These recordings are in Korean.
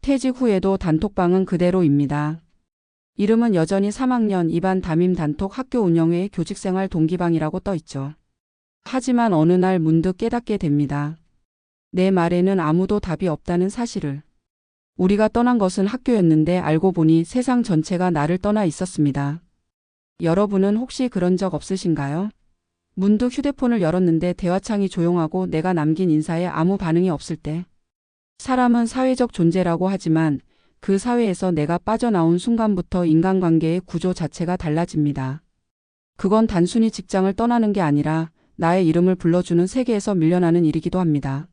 퇴직 후에도 단톡방은 그대로입니다. 이름은 여전히 3학년 2반 담임 단톡 학교 운영회 교직생활 동기방이라고 떠있죠. 하지만 어느 날 문득 깨닫게 됩니다. 내 말에는 아무도 답이 없다는 사실을. 우리가 떠난 것은 학교였는데 알고 보니 세상 전체가 나를 떠나 있었습니다. 여러분은 혹시 그런 적 없으신가요? 문득 휴대폰을 열었는데 대화창이 조용하고 내가 남긴 인사에 아무 반응이 없을 때. 사람은 사회적 존재라고 하지만 그 사회에서 내가 빠져나온 순간부터 인간관계의 구조 자체가 달라집니다. 그건 단순히 직장을 떠나는 게 아니라 나의 이름을 불러주는 세계에서 밀려나는 일이기도 합니다.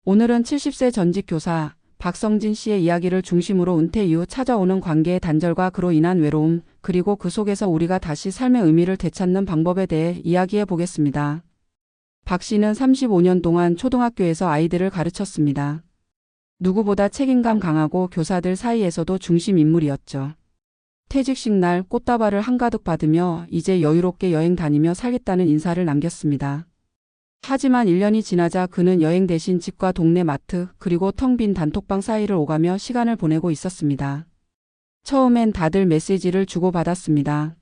오늘은 70세 전직 교사 박성진 씨의 이야기를 중심으로 은퇴 이후 찾아오는 관계의 단절과 그로 인한 외로움, 그리고 그 속에서 우리가 다시 삶의 의미를 되찾는 방법에 대해 이야기해 보겠습니다. 박 씨는 35년 동안 초등학교에서 아이들을 가르쳤습니다. 누구보다 책임감 강하고 교사들 사이에서도 중심 인물이었죠. 퇴직식 날 꽃다발을 한가득 받으며 이제 여유롭게 여행 다니며 살겠다는 인사를 남겼습니다. 하지만 1년이 지나자 그는 여행 대신 집과 동네 마트 그리고 텅 빈 단톡방 사이를 오가며 시간을 보내고 있었습니다. 처음엔 다들 메시지를 주고받았습니다.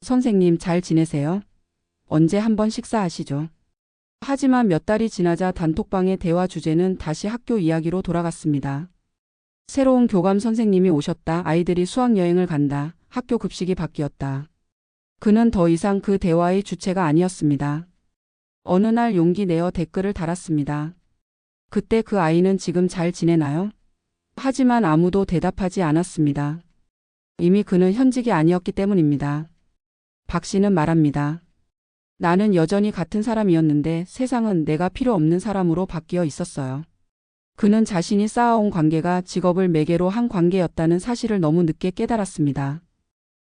선생님 잘 지내세요? 언제 한번 식사하시죠? 하지만 몇 달이 지나자 단톡방의 대화 주제는 다시 학교 이야기로 돌아갔습니다. 새로운 교감 선생님이 오셨다. 아이들이 수학여행을 간다. 학교 급식이 바뀌었다. 그는 더 이상 그 대화의 주체가 아니었습니다. 어느 날 용기 내어 댓글을 달았습니다. 그때 그 아이는 지금 잘 지내나요? 하지만 아무도 대답하지 않았습니다. 이미 그는 현직이 아니었기 때문입니다. 박 씨는 말합니다. 나는 여전히 같은 사람이었는데 세상은 내가 필요 없는 사람으로 바뀌어 있었어요. 그는 자신이 쌓아온 관계가 직업을 매개로 한 관계였다는 사실을 너무 늦게 깨달았습니다.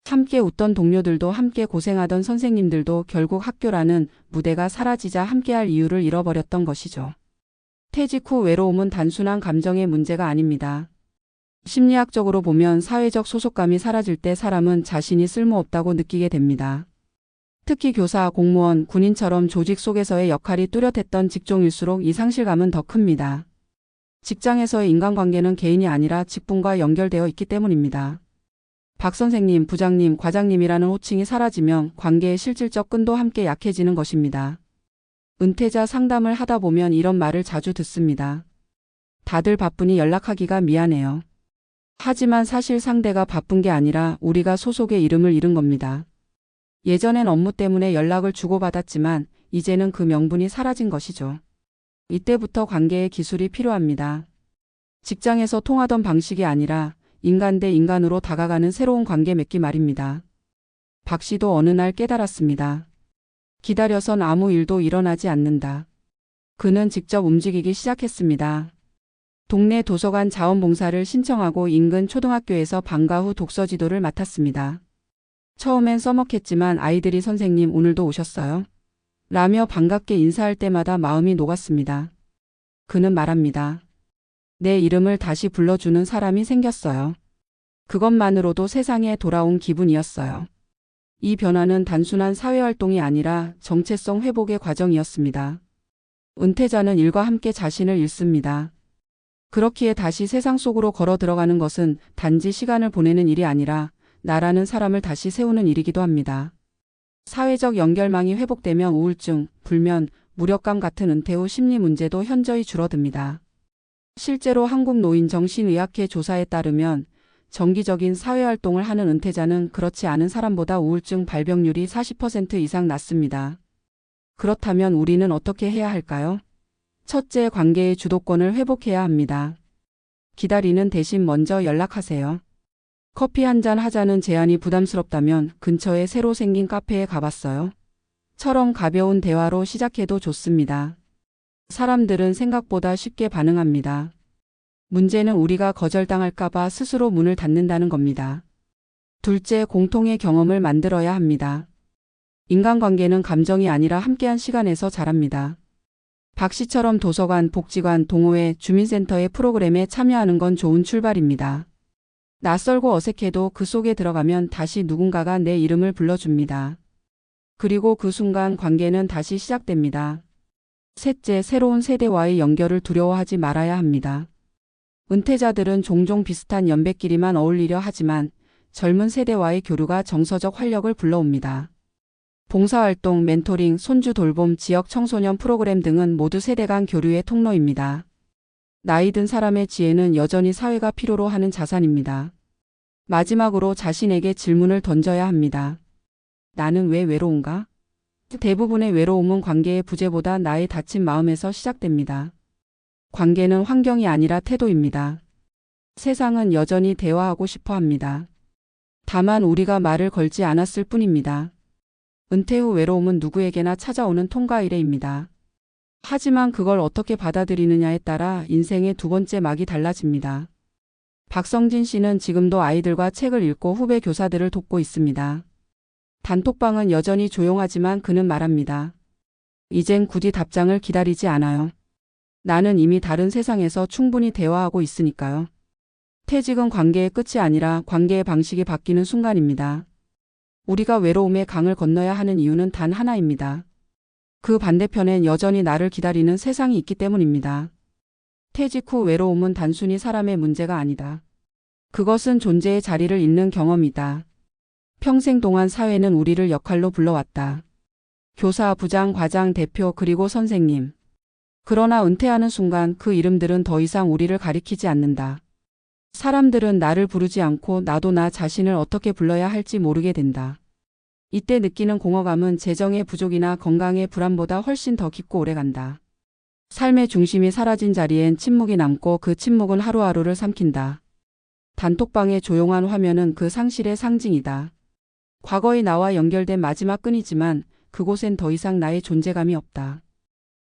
함께 웃던 동료들도 함께 고생하던 선생님들도 결국 학교라는 무대가 사라지자 함께할 이유를 잃어버렸던 것이죠. 퇴직 후 외로움은 단순한 감정의 문제가 아닙니다. 심리학적으로 보면 사회적 소속감이 사라질 때 사람은 자신이 쓸모없다고 느끼게 됩니다. 특히 교사, 공무원, 군인처럼 조직 속에서의 역할이 뚜렷했던 직종일수록 이 상실감은 더 큽니다. 직장에서의 인간관계는 개인이 아니라 직분과 연결되어 있기 때문입니다. 박 선생님, 부장님, 과장님이라는 호칭이 사라지면 관계의 실질적 끈도 함께 약해지는 것입니다. 은퇴자 상담을 하다 보면 이런 말을 자주 듣습니다. 다들 바쁘니 연락하기가 미안해요. 하지만 사실 상대가 바쁜 게 아니라 우리가 소속의 이름을 잃은 겁니다. 예전엔 업무 때문에 연락을 주고받았지만 이제는 그 명분이 사라진 것이죠. 이때부터 관계의 기술이 필요합니다. 직장에서 통하던 방식이 아니라 인간 대 인간으로 다가가는 새로운 관계 맺기 말입니다. 박 씨도 어느 날 깨달았습니다. 기다려선 아무 일도 일어나지 않는다. 그는 직접 움직이기 시작했습니다. 동네 도서관 자원봉사를 신청하고 인근 초등학교에서 방과 후 독서 지도를 맡았습니다. 처음엔 써먹했지만 아이들이 선생님 오늘도 오셨어요? 라며 반갑게 인사할 때마다 마음이 녹았습니다. 그는 말합니다. 내 이름을 다시 불러주는 사람이 생겼어요. 그것만으로도 세상에 돌아온 기분이었어요. 이 변화는 단순한 사회활동이 아니라 정체성 회복의 과정이었습니다. 은퇴자는 일과 함께 자신을 잃습니다. 그렇기에 다시 세상 속으로 걸어 들어가는 것은 단지 시간을 보내는 일이 아니라 나라는 사람을 다시 세우는 일이기도 합니다. 사회적 연결망이 회복되면 우울증, 불면, 무력감 같은 은퇴 후 심리 문제도 현저히 줄어듭니다. 실제로 한국노인정신의학회 조사에 따르면 정기적인 사회활동을 하는 은퇴자는 그렇지 않은 사람보다 우울증 발병률이 40% 이상 낮습니다. 그렇다면 우리는 어떻게 해야 할까요? 첫째, 관계의 주도권을 회복해야 합니다. 기다리는 대신 먼저 연락하세요. 커피 한잔 하자는 제안이 부담스럽다면 근처에 새로 생긴 카페에 가봤어요? 처럼 가벼운 대화로 시작해도 좋습니다. 사람들은 생각보다 쉽게 반응합니다. 문제는 우리가 거절당할까봐 스스로 문을 닫는다는 겁니다. 둘째, 공통의 경험을 만들어야 합니다. 인간관계는 감정이 아니라 함께한 시간에서 자랍니다. 박 씨처럼 도서관, 복지관, 동호회, 주민센터의 프로그램에 참여하는 건 좋은 출발입니다. 낯설고 어색해도 그 속에 들어가면 다시 누군가가 내 이름을 불러줍니다. 그리고 그 순간 관계는 다시 시작됩니다. 셋째, 새로운 세대와의 연결을 두려워하지 말아야 합니다. 은퇴자들은 종종 비슷한 연배끼리만 어울리려 하지만 젊은 세대와의 교류가 정서적 활력을 불러옵니다. 봉사활동, 멘토링, 손주 돌봄, 지역 청소년 프로그램 등은 모두 세대 간 교류의 통로입니다. 나이 든 사람의 지혜는 여전히 사회가 필요로 하는 자산입니다. 마지막으로 자신에게 질문을 던져야 합니다. 나는 왜 외로운가? 대부분의 외로움은 관계의 부재보다 나의 닫힌 마음에서 시작됩니다. 관계는 환경이 아니라 태도입니다. 세상은 여전히 대화하고 싶어 합니다. 다만 우리가 말을 걸지 않았을 뿐입니다. 은퇴 후 외로움은 누구에게나 찾아오는 통과 이래입니다. 하지만 그걸 어떻게 받아들이느냐에 따라 인생의 두 번째 막이 달라집니다. 박성진 씨는 지금도 아이들과 책을 읽고 후배 교사들을 돕고 있습니다. 단톡방은 여전히 조용하지만 그는 말합니다. 이젠 굳이 답장을 기다리지 않아요. 나는 이미 다른 세상에서 충분히 대화하고 있으니까요. 퇴직은 관계의 끝이 아니라 관계의 방식이 바뀌는 순간입니다. 우리가 외로움의 강을 건너야 하는 이유는 단 하나입니다. 그 반대편엔 여전히 나를 기다리는 세상이 있기 때문입니다. 퇴직 후 외로움은 단순히 사람의 문제가 아니다. 그것은 존재의 자리를 잇는 경험이다. 평생 동안 사회는 우리를 역할로 불러왔다. 교사, 부장, 과장, 대표, 그리고 선생님. 그러나 은퇴하는 순간 그 이름들은 더 이상 우리를 가리키지 않는다. 사람들은 나를 부르지 않고 나도 나 자신을 어떻게 불러야 할지 모르게 된다. 이때 느끼는 공허감은 재정의 부족이나 건강의 불안보다 훨씬 더 깊고 오래간다. 삶의 중심이 사라진 자리엔 침묵이 남고 그 침묵은 하루하루를 삼킨다. 단톡방의 조용한 화면은 그 상실의 상징이다. 과거의 나와 연결된 마지막 끈이지만 그곳엔 더 이상 나의 존재감이 없다.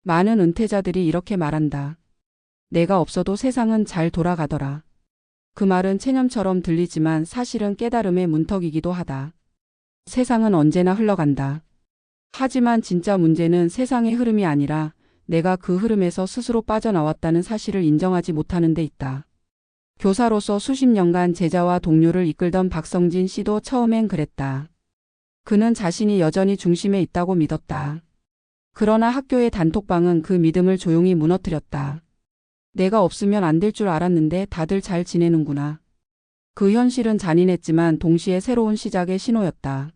많은 은퇴자들이 이렇게 말한다. 내가 없어도 세상은 잘 돌아가더라. 그 말은 체념처럼 들리지만 사실은 깨달음의 문턱이기도 하다. 세상은 언제나 흘러간다. 하지만 진짜 문제는 세상의 흐름이 아니라 내가 그 흐름에서 스스로 빠져나왔다는 사실을 인정하지 못하는 데 있다. 교사로서 수십 년간 제자와 동료를 이끌던 박성진 씨도 처음엔 그랬다. 그는 자신이 여전히 중심에 있다고 믿었다. 그러나 학교의 단톡방은 그 믿음을 조용히 무너뜨렸다. 내가 없으면 안 될 줄 알았는데 다들 잘 지내는구나. 그 현실은 잔인했지만 동시에 새로운 시작의 신호였다.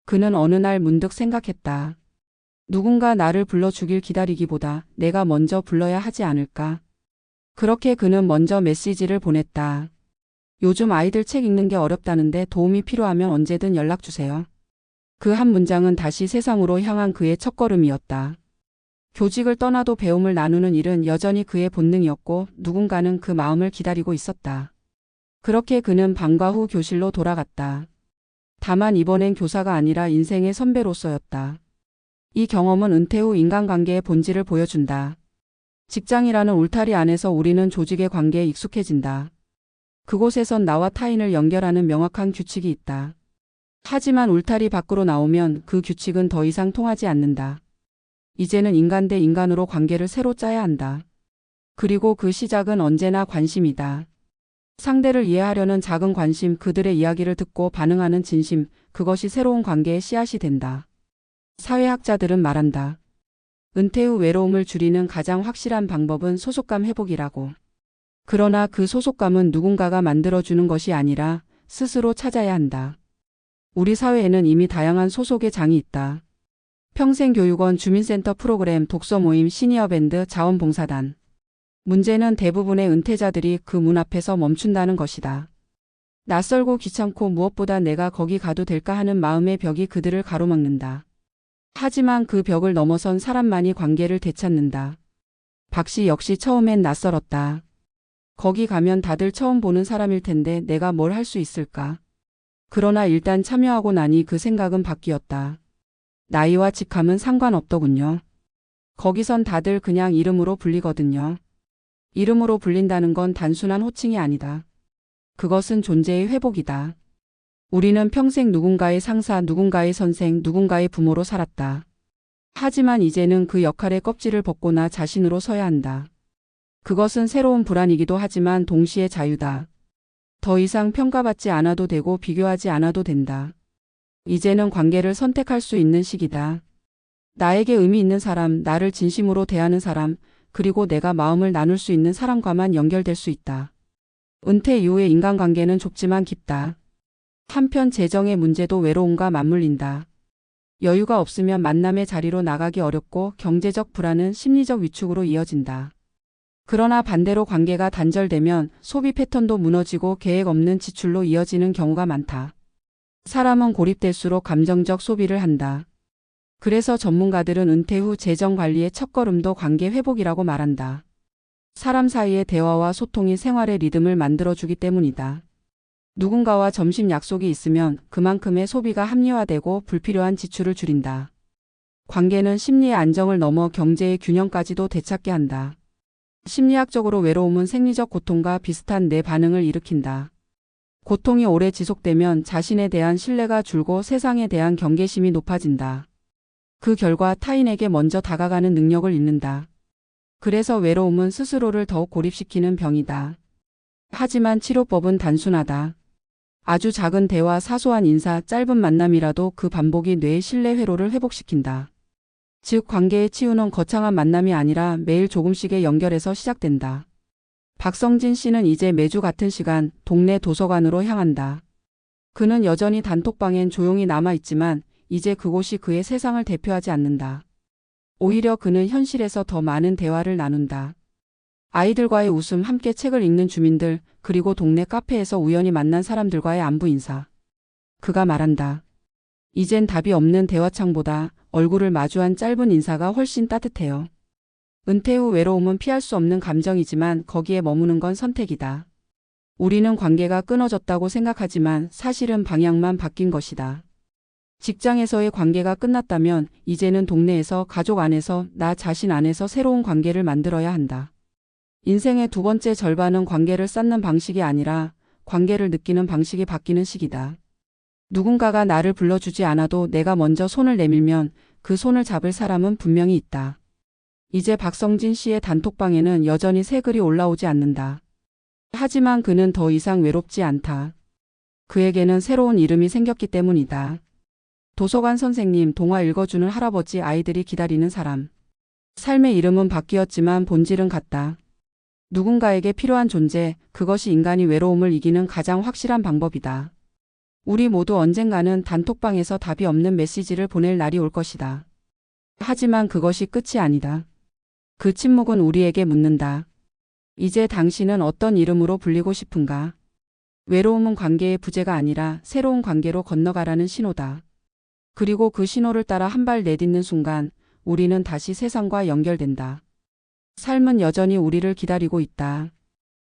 그는 어느 날 문득 생각했다. 누군가 나를 불러주길 기다리기보다 내가 먼저 불러야 하지 않을까. 그렇게 그는 먼저 메시지를 보냈다. 요즘 아이들 책 읽는 게 어렵다는데 도움이 필요하면 언제든 연락주세요. 그 한 문장은 다시 세상으로 향한 그의 첫걸음이었다. 교직을 떠나도 배움을 나누는 일은 여전히 그의 본능이었고 누군가는 그 마음을 기다리고 있었다. 그렇게 그는 방과 후 교실로 돌아갔다. 다만 이번엔 교사가 아니라 인생의 선배로서였다. 이 경험은 은퇴 후 인간관계의 본질을 보여준다. 직장이라는 울타리 안에서 우리는 조직의 관계에 익숙해진다. 그곳에선 나와 타인을 연결하는 명확한 규칙이 있다. 하지만 울타리 밖으로 나오면 그 규칙은 더 이상 통하지 않는다. 이제는 인간 대 인간으로 관계를 새로 짜야 한다. 그리고 그 시작은 언제나 관심이다. 상대를 이해하려는 작은 관심, 그들의 이야기를 듣고 반응하는 진심, 그것이 새로운 관계의 씨앗이 된다. 사회학자들은 말한다. 은퇴 후 외로움을 줄이는 가장 확실한 방법은 소속감 회복이라고. 그러나 그 소속감은 누군가가 만들어주는 것이 아니라 스스로 찾아야 한다. 우리 사회에는 이미 다양한 소속의 장이 있다. 평생교육원, 주민센터 프로그램, 독서 모임, 시니어밴드, 자원봉사단. 문제는 대부분의 은퇴자들이 그 문 앞에서 멈춘다는 것이다. 낯설고 귀찮고 무엇보다 내가 거기 가도 될까 하는 마음의 벽이 그들을 가로막는다. 하지만 그 벽을 넘어선 사람만이 관계를 되찾는다. 박 씨 역시 처음엔 낯설었다. 거기 가면 다들 처음 보는 사람일 텐데 내가 뭘 할 수 있을까? 그러나 일단 참여하고 나니 그 생각은 바뀌었다. 나이와 직함은 상관없더군요. 거기선 다들 그냥 이름으로 불리거든요. 이름으로 불린다는 건 단순한 호칭이 아니다. 그것은 존재의 회복이다. 우리는 평생 누군가의 상사, 누군가의 선생, 누군가의 부모로 살았다. 하지만 이제는 그 역할의 껍질을 벗고 나 자신으로 서야 한다. 그것은 새로운 불안이기도 하지만 동시에 자유다. 더 이상 평가받지 않아도 되고 비교하지 않아도 된다. 이제는 관계를 선택할 수 있는 시기다. 나에게 의미 있는 사람, 나를 진심으로 대하는 사람, 그리고 내가 마음을 나눌 수 있는 사람과만 연결될 수 있다. 은퇴 이후의 인간관계는 좁지만 깊다. 한편 재정의 문제도 외로움과 맞물린다. 여유가 없으면 만남의 자리로 나가기 어렵고 경제적 불안은 심리적 위축으로 이어진다. 그러나 반대로 관계가 단절되면 소비 패턴도 무너지고 계획 없는 지출로 이어지는 경우가 많다. 사람은 고립될수록 감정적 소비를 한다. 그래서 전문가들은 은퇴 후 재정 관리의 첫걸음도 관계 회복이라고 말한다. 사람 사이의 대화와 소통이 생활의 리듬을 만들어주기 때문이다. 누군가와 점심 약속이 있으면 그만큼의 소비가 합리화되고 불필요한 지출을 줄인다. 관계는 심리의 안정을 넘어 경제의 균형까지도 되찾게 한다. 심리학적으로 외로움은 생리적 고통과 비슷한 내 반응을 일으킨다. 고통이 오래 지속되면 자신에 대한 신뢰가 줄고 세상에 대한 경계심이 높아진다. 그 결과 타인에게 먼저 다가가는 능력을 잃는다. 그래서 외로움은 스스로를 더욱 고립시키는 병이다. 하지만 치료법은 단순하다. 아주 작은 대화, 사소한 인사, 짧은 만남이라도 그 반복이 뇌의 신뢰 회로를 회복시킨다. 즉 관계의 치유는 거창한 만남이 아니라 매일 조금씩의 연결에서 시작된다. 박성진 씨는 이제 매주 같은 시간 동네 도서관으로 향한다. 그는 여전히 단톡방엔 조용히 남아있지만 이제 그곳이 그의 세상을 대표하지 않는다. 오히려 그는 현실에서 더 많은 대화를 나눈다. 아이들과의 웃음, 함께 책을 읽는 주민들, 그리고 동네 카페에서 우연히 만난 사람들과의 안부 인사. 그가 말한다. 이젠 답이 없는 대화창보다 얼굴을 마주한 짧은 인사가 훨씬 따뜻해요. 은퇴 후 외로움은 피할 수 없는 감정이지만 거기에 머무는 건 선택이다. 우리는 관계가 끊어졌다고 생각하지만 사실은 방향만 바뀐 것이다. 직장에서의 관계가 끝났다면 이제는 동네에서, 가족 안에서, 나 자신 안에서 새로운 관계를 만들어야 한다. 인생의 두 번째 절반은 관계를 쌓는 방식이 아니라 관계를 느끼는 방식이 바뀌는 시기다. 누군가가 나를 불러주지 않아도 내가 먼저 손을 내밀면 그 손을 잡을 사람은 분명히 있다. 이제 박성진 씨의 단톡방에는 여전히 새 글이 올라오지 않는다. 하지만 그는 더 이상 외롭지 않다. 그에게는 새로운 이름이 생겼기 때문이다. 도서관 선생님, 동화 읽어주는 할아버지, 아이들이 기다리는 사람. 삶의 이름은 바뀌었지만 본질은 같다. 누군가에게 필요한 존재, 그것이 인간이 외로움을 이기는 가장 확실한 방법이다. 우리 모두 언젠가는 단톡방에서 답이 없는 메시지를 보낼 날이 올 것이다. 하지만 그것이 끝이 아니다. 그 침묵은 우리에게 묻는다. 이제 당신은 어떤 이름으로 불리고 싶은가? 외로움은 관계의 부재가 아니라 새로운 관계로 건너가라는 신호다. 그리고 그 신호를 따라 한 발 내딛는 순간 우리는 다시 세상과 연결된다. 삶은 여전히 우리를 기다리고 있다.